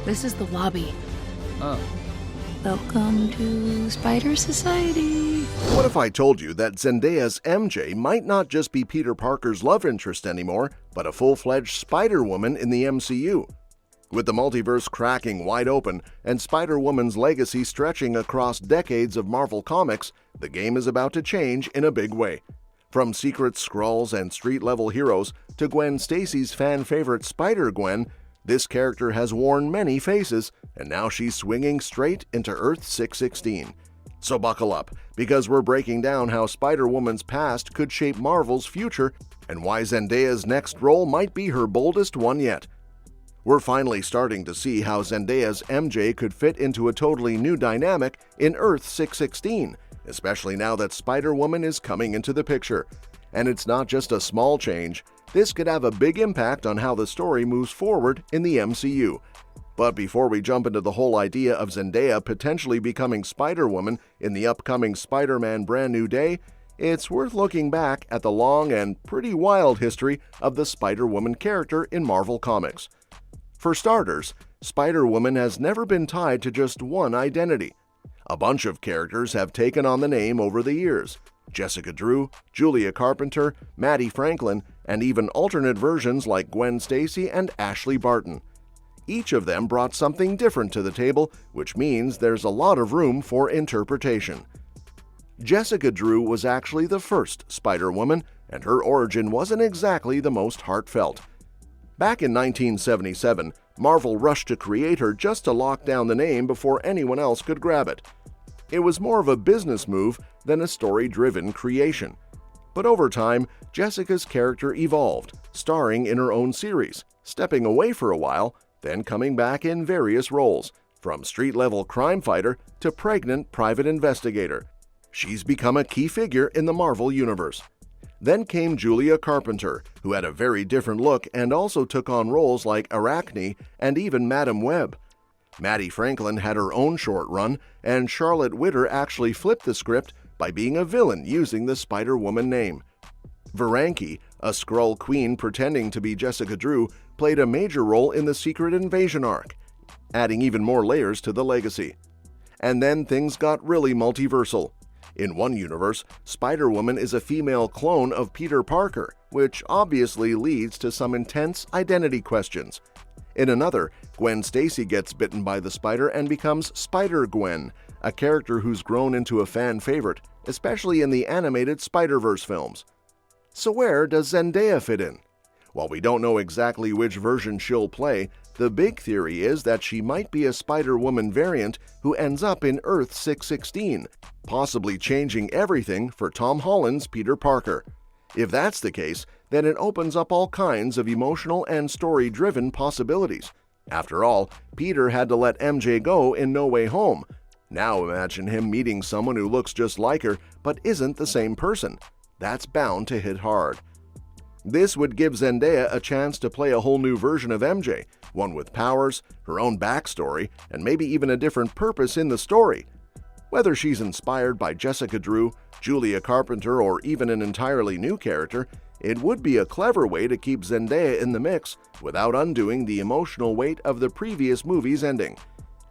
This is the lobby. Oh. Welcome to Spider Society. What if I told you that Zendaya's MJ might not just be Peter Parker's love interest anymore, but a full-fledged Spider-Woman in the MCU? With the multiverse cracking wide open and Spider-Woman's legacy stretching across decades of Marvel Comics, the game is about to change in a big way. From secret Skrulls and street-level heroes to Gwen Stacy's fan-favorite Spider-Gwen, this character has worn many faces, and now she's swinging straight into Earth 616. So buckle up, because we're breaking down how Spider-Woman's past could shape Marvel's future and why Zendaya's next role might be her boldest one yet. We're finally starting to see how Zendaya's MJ could fit into a totally new dynamic in Earth 616, especially now that Spider-Woman is coming into the picture. And it's not just a small change. This could have a big impact on how the story moves forward in the MCU. But before we jump into the whole idea of Zendaya potentially becoming Spider-Woman in the upcoming Spider-Man Brand New Day, it's worth looking back at the long and pretty wild history of the Spider-Woman character in Marvel Comics. For starters, Spider-Woman has never been tied to just one identity. A bunch of characters have taken on the name over the years. Jessica Drew, Julia Carpenter, Maddie Franklin, and even alternate versions like Gwen Stacy and Ashley Barton. Each of them brought something different to the table, which means there's a lot of room for interpretation. Jessica Drew was actually the first Spider-Woman, and her origin wasn't exactly the most heartfelt. Back in 1977, Marvel rushed to create her just to lock down the name before anyone else could grab it. It was more of a business move than a story-driven creation. But over time, Jessica's character evolved, starring in her own series, stepping away for a while, then coming back in various roles, from street-level crime fighter to pregnant private investigator. She's become a key figure in the Marvel Universe. Then came Julia Carpenter, who had a very different look and also took on roles like Arachne and even Madam Web. Maddie Franklin had her own short run, and Charlotte Witter actually flipped the script by being a villain using the Spider-Woman name. Viranki, a Skrull queen pretending to be Jessica Drew, played a major role in the Secret Invasion arc, adding even more layers to the legacy. And then things got really multiversal. In one universe, Spider-Woman is a female clone of Peter Parker, which obviously leads to some intense identity questions. In another, Gwen Stacy gets bitten by the spider and becomes Spider-Gwen, a character who's grown into a fan favorite, especially in the animated Spider-Verse films. So where does Zendaya fit in? While we don't know exactly which version she'll play, the big theory is that she might be a Spider-Woman variant who ends up in Earth 616, possibly changing everything for Tom Holland's Peter Parker. If that's the case, then it opens up all kinds of emotional and story-driven possibilities. After all, Peter had to let MJ go in No Way Home. Now imagine him meeting someone who looks just like her but isn't the same person. That's bound to hit hard. This would give Zendaya a chance to play a whole new version of MJ, one with powers, her own backstory, and maybe even a different purpose in the story. Whether she's inspired by Jessica Drew, Julia Carpenter, or even an entirely new character, it would be a clever way to keep Zendaya in the mix without undoing the emotional weight of the previous movie's ending.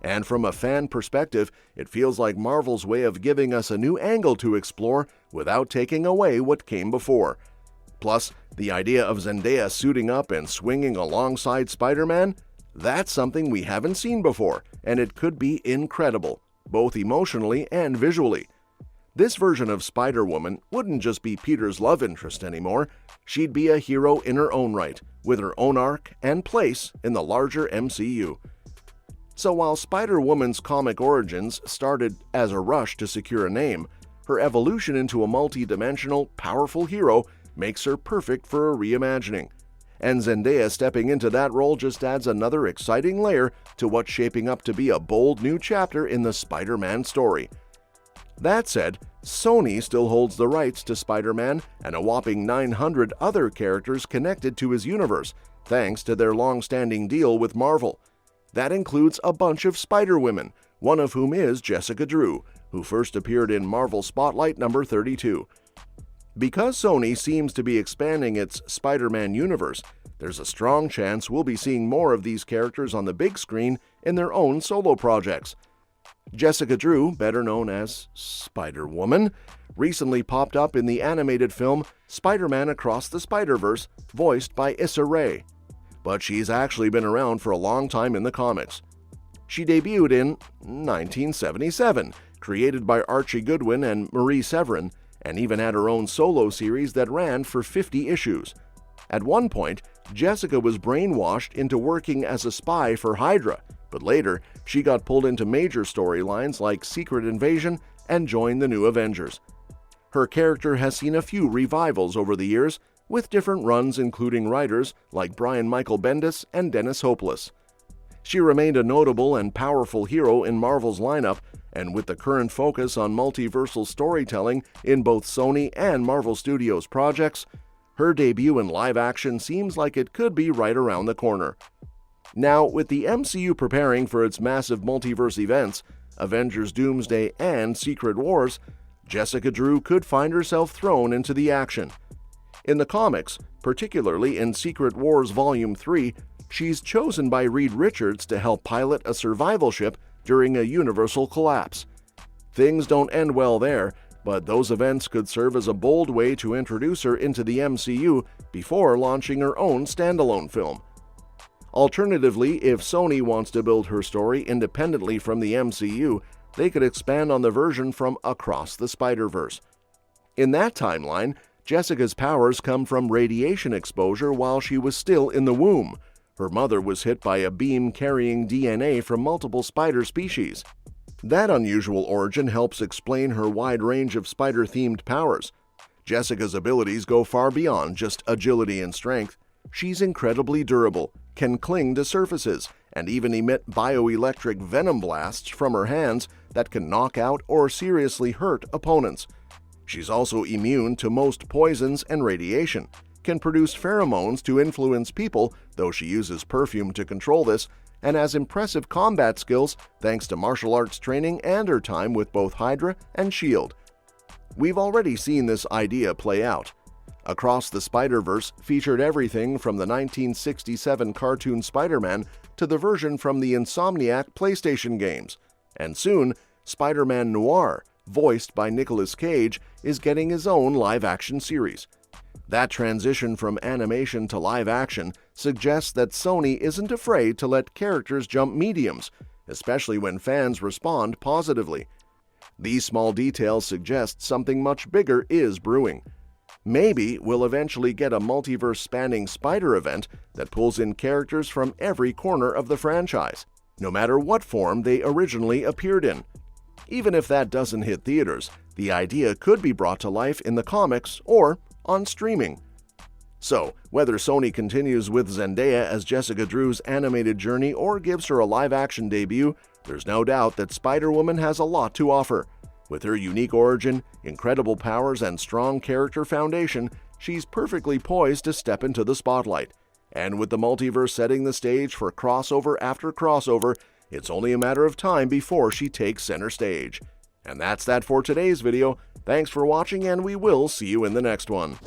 And from a fan perspective, it feels like Marvel's way of giving us a new angle to explore without taking away what came before. Plus, the idea of Zendaya suiting up and swinging alongside Spider-Man, that's something we haven't seen before, and it could be incredible, both emotionally and visually. This version of Spider-Woman wouldn't just be Peter's love interest anymore, she'd be a hero in her own right, with her own arc and place in the larger MCU. So while Spider-Woman's comic origins started as a rush to secure a name, her evolution into a multi-dimensional, powerful hero makes her perfect for a reimagining. And Zendaya stepping into that role just adds another exciting layer to what's shaping up to be a bold new chapter in the Spider-Man story. That said, Sony still holds the rights to Spider-Man and a whopping 900 other characters connected to his universe, thanks to their long-standing deal with Marvel. That includes a bunch of Spider-Women, one of whom is Jessica Drew, who first appeared in Marvel Spotlight number 32. Because Sony seems to be expanding its Spider-Man universe, there's a strong chance we'll be seeing more of these characters on the big screen in their own solo projects. Jessica Drew, better known as Spider-Woman, recently popped up in the animated film Spider-Man Across the Spider-Verse, voiced by Issa Rae. But she's actually been around for a long time in the comics. She debuted in 1977, created by Archie Goodwin and Marie Severin, and even had her own solo series that ran for 50 issues. At one point, Jessica was brainwashed into working as a spy for Hydra, but later she got pulled into major storylines like Secret Invasion and joined the New Avengers. Her character has seen a few revivals over the years, with different runs including writers like Brian Michael Bendis and Dennis Hopeless. She remained a notable and powerful hero in Marvel's lineup, and with the current focus on multiversal storytelling in both Sony and Marvel Studios projects, her debut in live action seems like it could be right around the corner. Now, with the MCU preparing for its massive multiverse events, Avengers Doomsday and Secret Wars, Jessica Drew could find herself thrown into the action. In the comics, particularly in Secret Wars Volume 3, she's chosen by Reed Richards to help pilot a survival ship during a universal collapse. Things don't end well there, but those events could serve as a bold way to introduce her into the MCU before launching her own standalone film. Alternatively, if Sony wants to build her story independently from the MCU, they could expand on the version from Across the Spider-Verse. In that timeline, Jessica's powers come from radiation exposure while she was still in the womb. Her mother was hit by a beam carrying DNA from multiple spider species. That unusual origin helps explain her wide range of spider-themed powers. Jessica's abilities go far beyond just agility and strength. She's incredibly durable, can cling to surfaces, and even emit bioelectric venom blasts from her hands that can knock out or seriously hurt opponents. She's also immune to most poisons and radiation, can produce pheromones to influence people, though she uses perfume to control this, and has impressive combat skills thanks to martial arts training and her time with both Hydra and S.H.I.E.L.D. We've already seen this idea play out. Across the Spider-Verse featured everything from the 1967 cartoon Spider-Man to the version from the Insomniac PlayStation games. And soon, Spider-Man Noir, voiced by Nicolas Cage, is getting his own live-action series. That transition from animation to live action suggests that Sony isn't afraid to let characters jump mediums, especially when fans respond positively. These small details suggest something much bigger is brewing. Maybe we'll eventually get a multiverse-spanning Spider event that pulls in characters from every corner of the franchise, no matter what form they originally appeared in. Even if that doesn't hit theaters, the idea could be brought to life in the comics or on streaming. So, whether Sony continues with Zendaya as Jessica Drew's animated journey or gives her a live-action debut, there's no doubt that Spider-Woman has a lot to offer. With her unique origin, incredible powers, and strong character foundation, she's perfectly poised to step into the spotlight. And with the multiverse setting the stage for crossover after crossover, it's only a matter of time before she takes center stage. And that's that for today's video. Thanks for watching, and we will see you in the next one.